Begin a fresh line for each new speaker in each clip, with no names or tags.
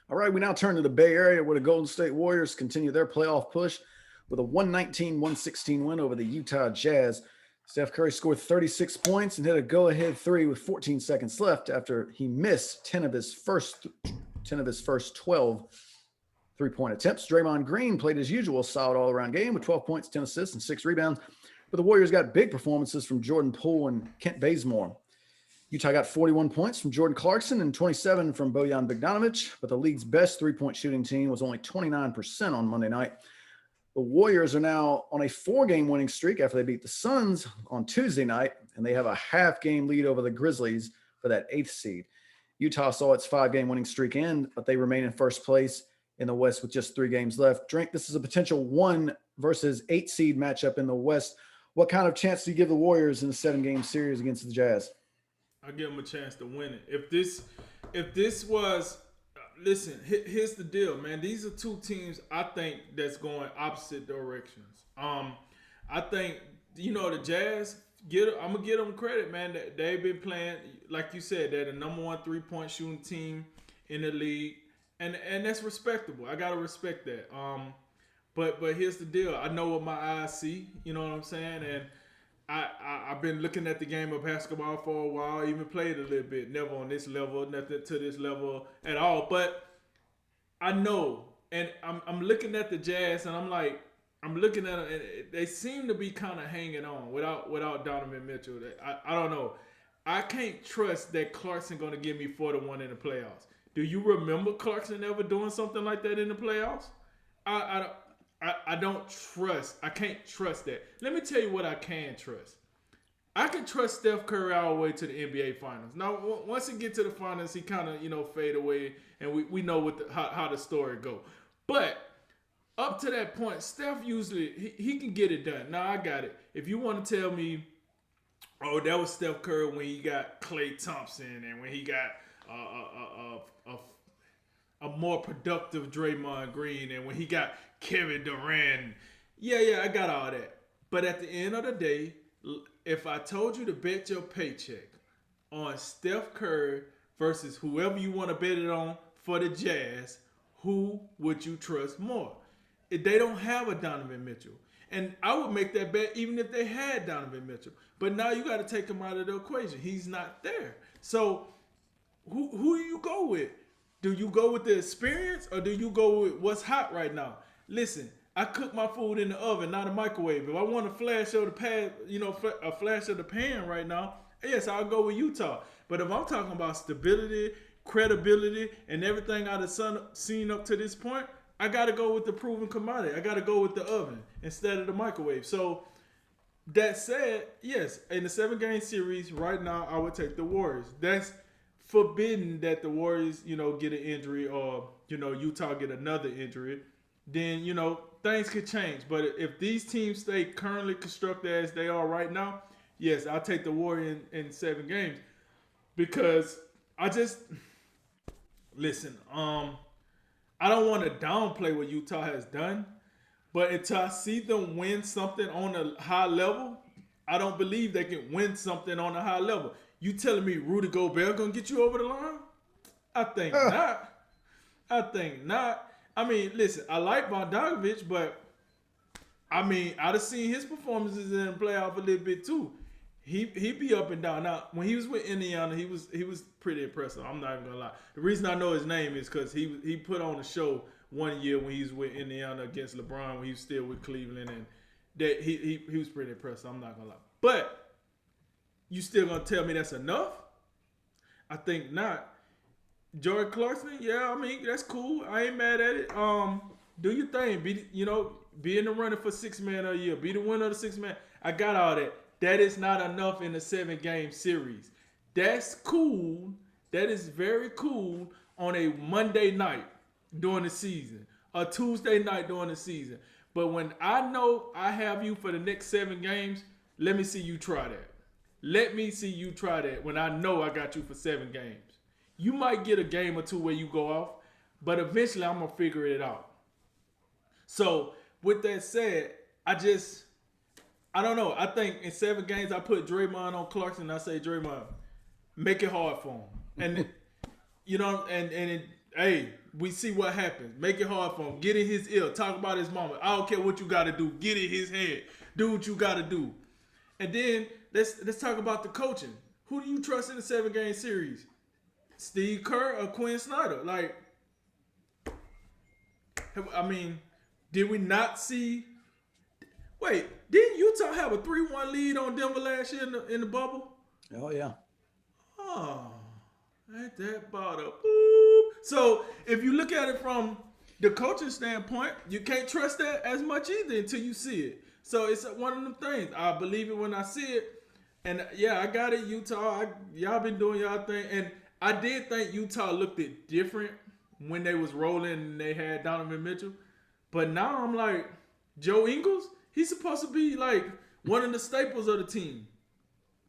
All right, we now turn to the Bay Area where the Golden State Warriors continue their playoff push with a 119-116 win over the Utah Jazz. Steph Curry scored 36 points and hit a go-ahead three with 14 seconds left after he missed 10 of his first 12 three-point attempts. Draymond Green played his usual solid all-around game with 12 points, 10 assists, and 6 rebounds. But the Warriors got big performances from Jordan Poole and Kent Bazemore. Utah got 41 points from Jordan Clarkson and 27 from Bojan Bogdanovic, but the league's best three-point shooting team was only 29% on Monday night. The Warriors are now on a 4-game winning streak after they beat the Suns on Tuesday night, and they have a half-game lead over the Grizzlies for that 8th seed. Utah saw its 5-game winning streak end, but they remain in first place in the West with just 3 games left. Drink, this is a potential 1 versus 8 seed matchup in the West. What kind of chance do you give the Warriors in a 7-game series against the Jazz?
I give them a chance to win it. If this was, listen, here's the deal, man. These are two teams I think that's going opposite directions. I think the Jazz. I'm gonna give them credit, man. They've been playing, like you said, they're the number 1 3-point shooting team in the league, and that's respectable. I gotta respect that. But here's the deal. I know what my eyes see. You know what I'm saying, and I've been looking at the game of basketball for a while. I even played a little bit. Never on this level, nothing to this level at all. But I know, and I'm looking at the Jazz, and I'm looking at them, and they seem to be kind of hanging on without Donovan Mitchell. I don't know. I can't trust that Clarkson going to give me 4-1 in the playoffs. Do you remember Clarkson ever doing something like that in the playoffs? I don't trust. I can't trust that. Let me tell you what I can trust. I can trust Steph Curry all the way to the NBA Finals. Now, once he get to the finals, he kind of fade away, and we know how the story go. But up to that point, Steph usually he can get it done. Now I got it. If you want to tell me, oh, that was Steph Curry when he got Klay Thompson and when he got a more productive Draymond Green and when he got Kevin Durant. Yeah, I got all that. But at the end of the day, if I told you to bet your paycheck on Steph Curry versus whoever you want to bet it on for the Jazz, who would you trust more? If they don't have a Donovan Mitchell. And I would make that bet even if they had Donovan Mitchell. But now you got to take him out of the equation. He's not there. So who do you go with? Do you go with the experience or do you go with what's hot right now? Listen, I cook my food in the oven, not a microwave. If I want a flash of the pan, a flash of the pan right now, yes, I'll go with Utah. But if I'm talking about stability, credibility, and everything I've seen up to this point, I got to go with the proven commodity. I got to go with the oven instead of the microwave. So that said, yes, in the 7-game series right now, I would take the Warriors. That's forbidden that the Warriors, get an injury or, Utah get another injury. Then, things could change. But if these teams stay currently constructed as they are right now, yes, I'll take the Warriors in 7 games. Because listen, I don't want to downplay what Utah has done, but until I see them win something on a high level, I don't believe they can win something on a high level. You telling me Rudy Gobert gonna get you over the line? I think not. I mean, listen, I like Bogdanovic, but I'd have seen his performances in the playoff a little bit too. He be up and down. Now, when he was with Indiana, he was pretty impressive. I'm not even gonna lie. The reason I know his name is because he put on a show one year when he was with Indiana against LeBron when he was still with Cleveland, and that he was pretty impressive. I'm not gonna lie. But you still gonna tell me that's enough? I think not. Jordan Clarkson, yeah, I mean that's cool. I ain't mad at it. Do your thing. Be in the running for 6 man a year. Be the winner of the 6 man. I got all that. That is not enough in a 7-game series. That's cool. That is very cool on a Monday night during the season, a Tuesday night during the season. But when I know I have you for the next 7 games, let me see you try that. Let me see you try that when I know I got you for 7 games. You might get a game or 2 where you go off, but eventually I'm going to figure it out. So with that said, I don't know. I think in 7 games I put Draymond on Clarkson and I say, Draymond, make it hard for him. And, hey, we see what happens. Make it hard for him. Get in his ear. Talk about his mama. I don't care what you got to do. Get in his head. Do what you got to do. And then let's talk about the coaching. Who do you trust in the 7-game series? Steve Kerr or Quinn Snyder? Like, I mean, did we not see? Wait, didn't Utah have a 3-1 lead on Denver last year in the bubble?
Oh yeah.
Oh, ain't that about a boop? So if you look at it from the coaching standpoint, you can't trust that as much either until you see it. So it's one of them things. I believe it when I see it. And yeah, I got it, Utah. Y'all been doing y'all thing. And I did think Utah looked it different when they was rolling and they had Donovan Mitchell. But now I'm like, Joe Ingles, he's supposed to be like one of the staples of the team.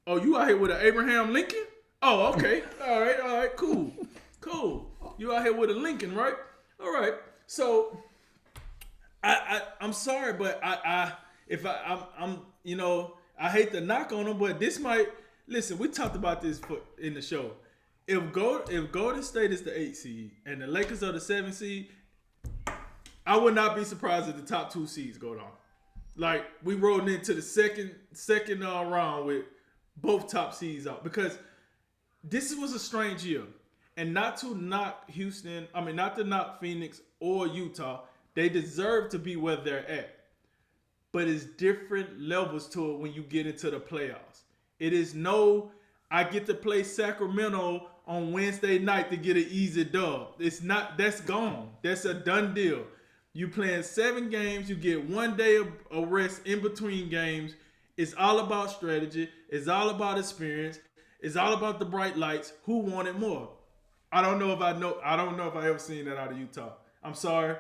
Oh, you out here with an Abraham Lincoln? Oh, okay. All right, cool. You out here with a Lincoln, right? All right. So I'm sorry, but I'm I hate to knock on him, but this might listen, we talked about this in the show. If Golden State is the 8 seed and the Lakers are the 7 seed, I would not be surprised if the top 2 seeds go down. Like, we rolled into the second round with both top seeds out, because this was a strange year. And not to knock not to knock Phoenix or Utah, they deserve to be where they're at. But it's different levels to it when you get into the playoffs. It is I get to play Sacramento on Wednesday night to get an easy dub. It's not, that's gone. That's a done deal. You playing 7 games, you get 1 day of rest in between games. It's all about strategy. It's all about experience. It's all about the bright lights. Who wanted more? I don't know if I ever seen that out of Utah. I'm sorry.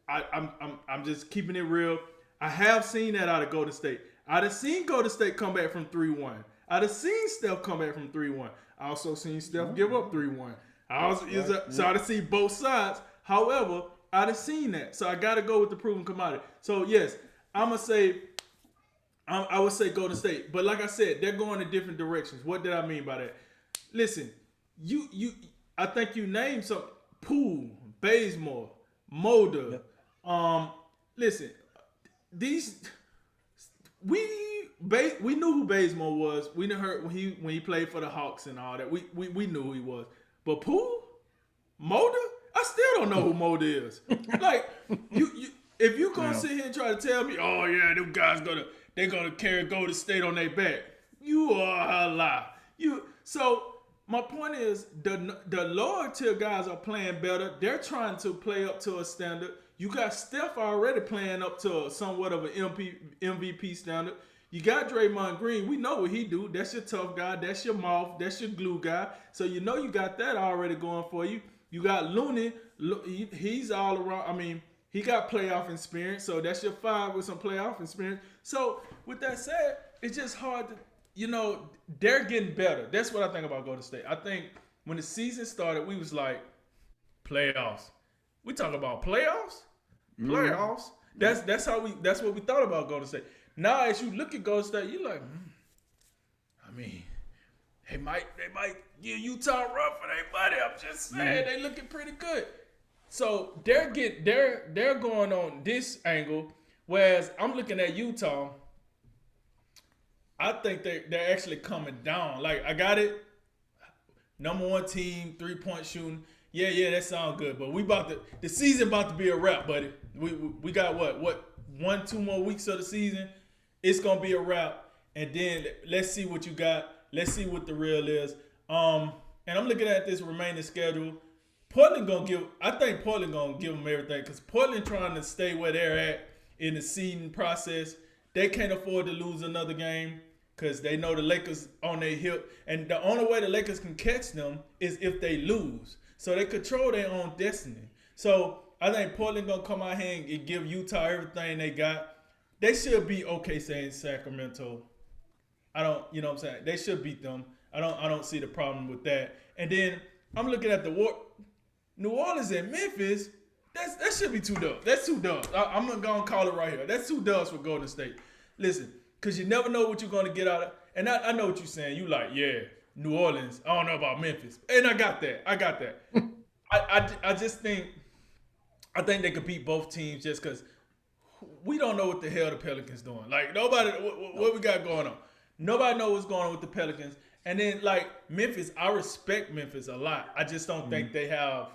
I'm just keeping it real. I have seen that out of Golden State. I'd have seen Golden State come back from 3-1. I'd have seen Steph come back from 3-1. I also seen Steph give up 3-1. So I'd have seen both sides. However, I'd have seen that. So I got to go with the proven commodity. So yes, I would say Golden State. But like I said, they're going in different directions. What did I mean by that? Listen, I think you named some Poole, Bazemore, Mulder. Yep. Listen, we knew who Bazemore was. We heard when he played for the Hawks and all that. We knew who he was. But Poole, Mulder, I still don't know who Mulder is. Like if you gonna sit here and try to tell me, oh yeah, them guys they're gonna carry Golden State on their back, you are a lie. So my point is the lower tier guys are playing better. They're trying to play up to a standard. You got Steph already playing up to somewhat of an MVP standard. You got Draymond Green. We know what he do. That's your tough guy. That's your mouth. That's your glue guy. So you know you got that already going for you. You got Looney. He's all around. I mean, he got playoff experience. So that's your 5 with some playoff experience. So with that said, it's just hard to, they're getting better. That's what I think about Golden State. I think when the season started, we was like, playoffs. We talk about playoffs? Playoffs. That's what we thought about Golden State. Now as you look at Golden State, you're like, I mean, they might give Utah a run for their money. I'm just saying they looking pretty good. So they're going on this angle, whereas I'm looking at Utah. I think they're actually coming down. Like, I got it. Number 1 team, 3-point shooting. Yeah, that sounds good. But the season about to be a wrap, buddy. We got what 1-2 more weeks of the season. It's gonna be a wrap. And then let's see what you got. Let's see what the real is. And I'm looking at this remaining schedule. I think Portland gonna give them everything, because Portland trying to stay where they're at in the seeding process. They can't afford to lose another game, because they know the Lakers on their hip. And the only way the Lakers can catch them is if they lose. So they control their own destiny. So I think Portland going to come out here and give Utah everything they got. They should be okay saying Sacramento. You know what I'm saying? They should beat them. I don't see the problem with that. And then I'm looking at New Orleans and Memphis. That should be 2 dubs. That's 2 dubs. I'm going to call it right here. That's 2 dubs for Golden State. Listen, because you never know what you're going to get out of. And I know what you're saying. You like, yeah, New Orleans. I don't know about Memphis. And I got that. I just think I think they could beat both teams just because we don't know what the hell the Pelicans doing. Like nobody, what
No.
we got going on? Nobody know what's going on with the Pelicans. And then like Memphis, I respect Memphis a lot. I just don't
Mhm.
think they have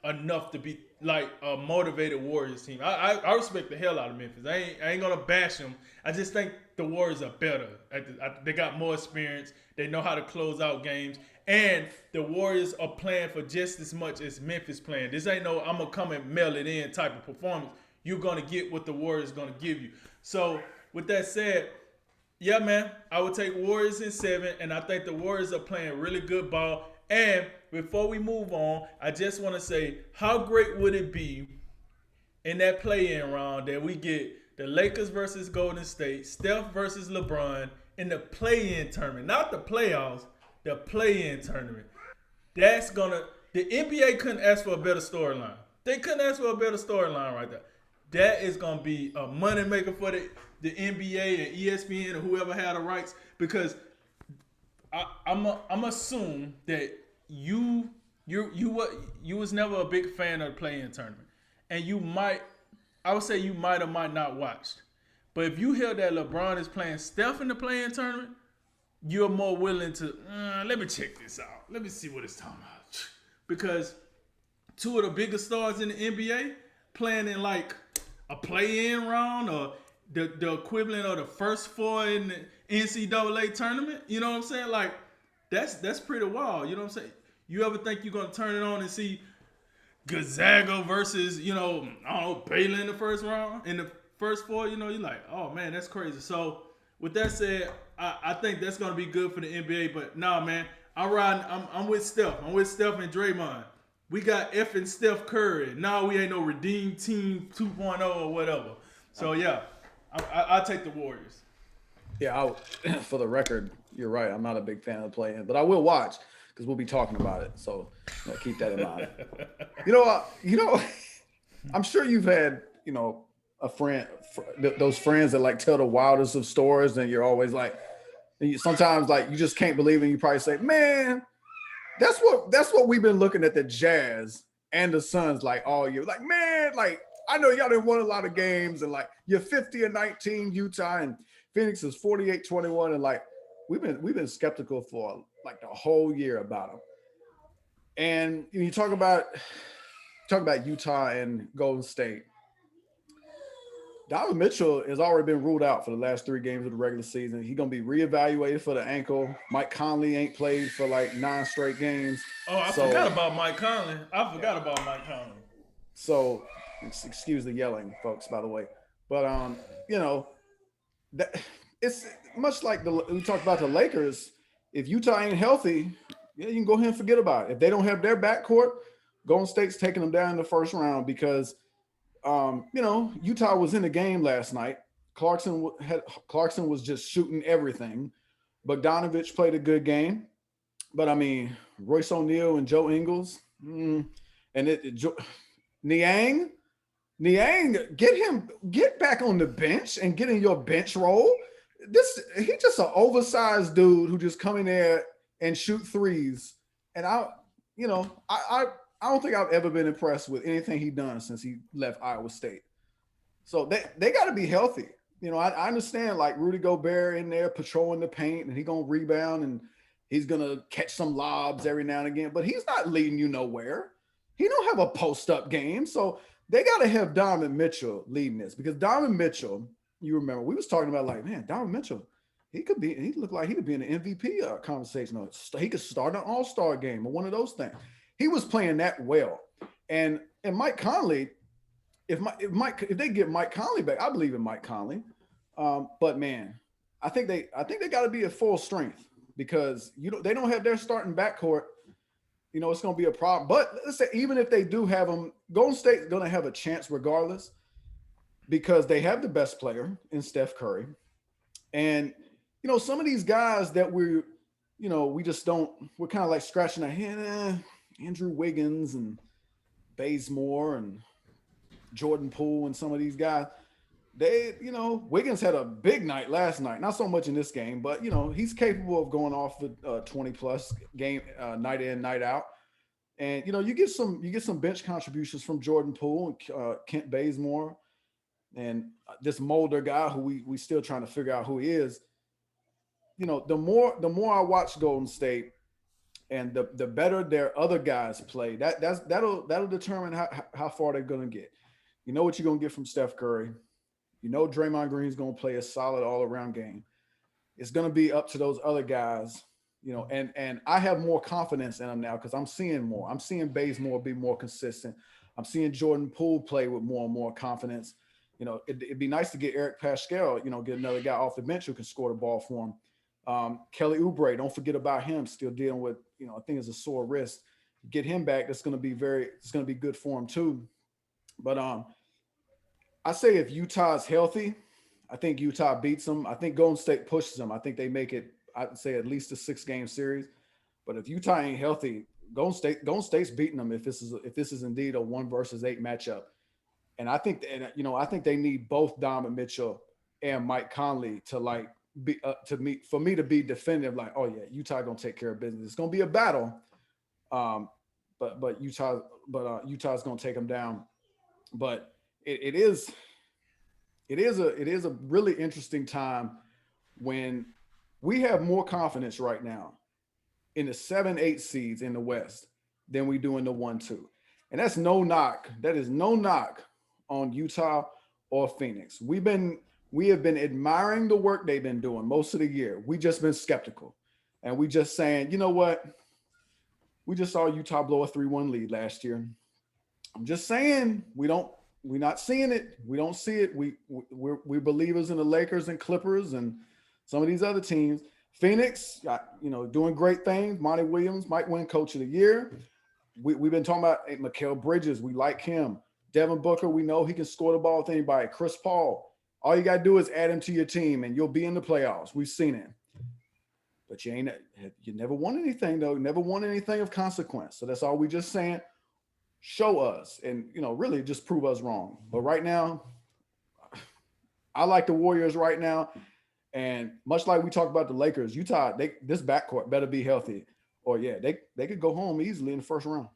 enough to be like a motivated Warriors team. I respect the hell out of Memphis. I ain't gonna bash them. I just think the Warriors are better. They got more experience. They know how to close out games. And the Warriors are playing for just as much as Memphis playing. This ain't no I'm gonna come and mail it in type of performance. You're gonna get what the Warriors gonna give you. So with that said, yeah, man, I would take Warriors in 7, and I think the Warriors are playing really good ball. And before we move on, I just want to say, how great would it be in that play-in round that we get the Lakers versus Golden State, Steph versus LeBron in the play-in tournament, not the playoffs, the play-in tournament. That's gonna the NBA couldn't ask for a better storyline. They couldn't ask for a better storyline right there. That is gonna be a moneymaker for the NBA and ESPN or whoever had the rights because I'm assume that you was never a big fan of the play-in tournament, and you might I would say you might or might not watched. But if you hear that LeBron is playing Steph in the play-in tournament, you're more willing to let me check this out. Let me see what it's talking about because two of the biggest stars in the NBA playing in like a play-in round or the equivalent of the first four in the NCAA tournament. You know what I'm saying? Like that's pretty wild. You know what I'm saying? You ever think you're gonna turn it on and see Gonzaga versus I don't know Baylor in the first round in the first four? You're like, oh man, that's crazy. So with that said, I think that's gonna be good for the NBA. But nah, man, I'm with Steph. I'm with Steph and Draymond. We got effing Steph Curry. Now we ain't no redeemed team 2.0 or whatever. So yeah, I take the Warriors.
Yeah, for the record, you're right. I'm not a big fan of the play-in, but I will watch because we'll be talking about it. So keep that in mind. I'm sure you've had a friend, those friends that like tell the wildest of stories, and you're always like, sometimes like you just can't believe it. And you probably say, "Man, that's what we've been looking at the Jazz and the Suns like all year. Like, man, like I know y'all didn't win a lot of games, and like you're 50-19 Utah, and Phoenix is 48-21, and like we've been skeptical for like the whole year about them. And you talk about Utah and Golden State. Donovan Mitchell has already been ruled out for the last 3 games of the regular season. He's gonna be reevaluated for the ankle. Mike Conley ain't played for like 9 straight games.
Oh, I
So
forgot about Mike Conley. I
yeah.
forgot about Mike Conley.
So excuse the yelling, folks, by the way. But you know, that it's much like we talked about the Lakers. If Utah ain't healthy, yeah, you can go ahead and forget about it. If they don't have their backcourt, Golden State's taking them down in the first round because Utah was in the game last night. Clarkson was just shooting everything. Bogdanovich played a good game, but I mean Royce O'Neal and Joe Ingles, and Niang, get back on the bench and get in your bench role. He's just an oversized dude who just come in there and shoot threes. And I don't think I've ever been impressed with anything he done since he left Iowa State. So they got to be healthy. I understand like Rudy Gobert in there patrolling the paint and he gonna rebound and he's gonna catch some lobs every now and again, but he's not leading you nowhere. He don't have a post up game, so they got to have Donovan Mitchell leading this because Donovan Mitchell, you remember we was talking about like, man, Donovan Mitchell, he looked like he could be in the MVP conversation. Or he could start an All Star game or one of those things. He was playing that well, and Mike Conley, if they get Mike Conley back, I believe in Mike Conley. But man, I think they got to be at full strength because they don't have their starting backcourt. It's going to be a problem. But let's say even if they do have them, Golden State's going to have a chance regardless because they have the best player in Steph Curry. And, some of these guys that we just don't, we're kind of like scratching our head. Andrew Wiggins and Bazemore and Jordan Poole and some of these guys, Wiggins had a big night last night. Not so much in this game, but he's capable of going off the 20 plus game night in, night out. And you get some bench contributions from Jordan Poole and Kent Bazemore and this Mulder guy who we still trying to figure out who he is. The more I watch Golden State and the better their other guys play, that'll determine how far they're gonna get. You know what you're gonna get from Steph Curry. You know Draymond Green's gonna play a solid all around game. It's gonna be up to those other guys, and I have more confidence in them now because I'm seeing more. I'm seeing Bazemore be more consistent. I'm seeing Jordan Poole play with more and more confidence. It'd be nice to get Eric Pascal, get another guy off the bench who can score the ball for him. Kelly Oubre, don't forget about him. Still dealing with, I think it's a sore wrist. Get him back. It's going to be good for him too. But I say if Utah's healthy, I think Utah beats them. I think Golden State pushes them. I think they make it. I'd say at least a 6-game series. But if Utah ain't healthy, Golden State's beating them if this is indeed a 1-versus-8 matchup. And I think they need both Donovan Mitchell and Mike Conley to be for me to be definitive. Like, oh yeah, Utah gonna take care of business. It's gonna be a battle, but Utah's gonna take them down. But it is a really interesting time when we have more confidence right now in the 7-8 seeds in the West than we do in the 1-2. And that's no knock. That is no knock on Utah or Phoenix. We have been admiring the work they've been doing most of the year. We just been skeptical. And we just saying, you know what? We just saw Utah blow a 3-1 lead last year. I'm just saying we're not seeing it. We don't see it. We're believers in the Lakers and Clippers and some of these other teams. Phoenix, doing great things. Monty Williams might win Coach of the Year. We've been talking about Mikal Bridges. We like him. Devin Booker, we know he can score the ball with anybody. Chris Paul, all you got to do is add him to your team and you'll be in the playoffs. We've seen it. But you never won anything, though. Never won anything of consequence. So that's all we just saying. Show us and, really just prove us wrong. But right now, I like the Warriors right now. And much like we talked about the Lakers, Utah, this backcourt better be healthy. Or, yeah, they could go home easily in the first round.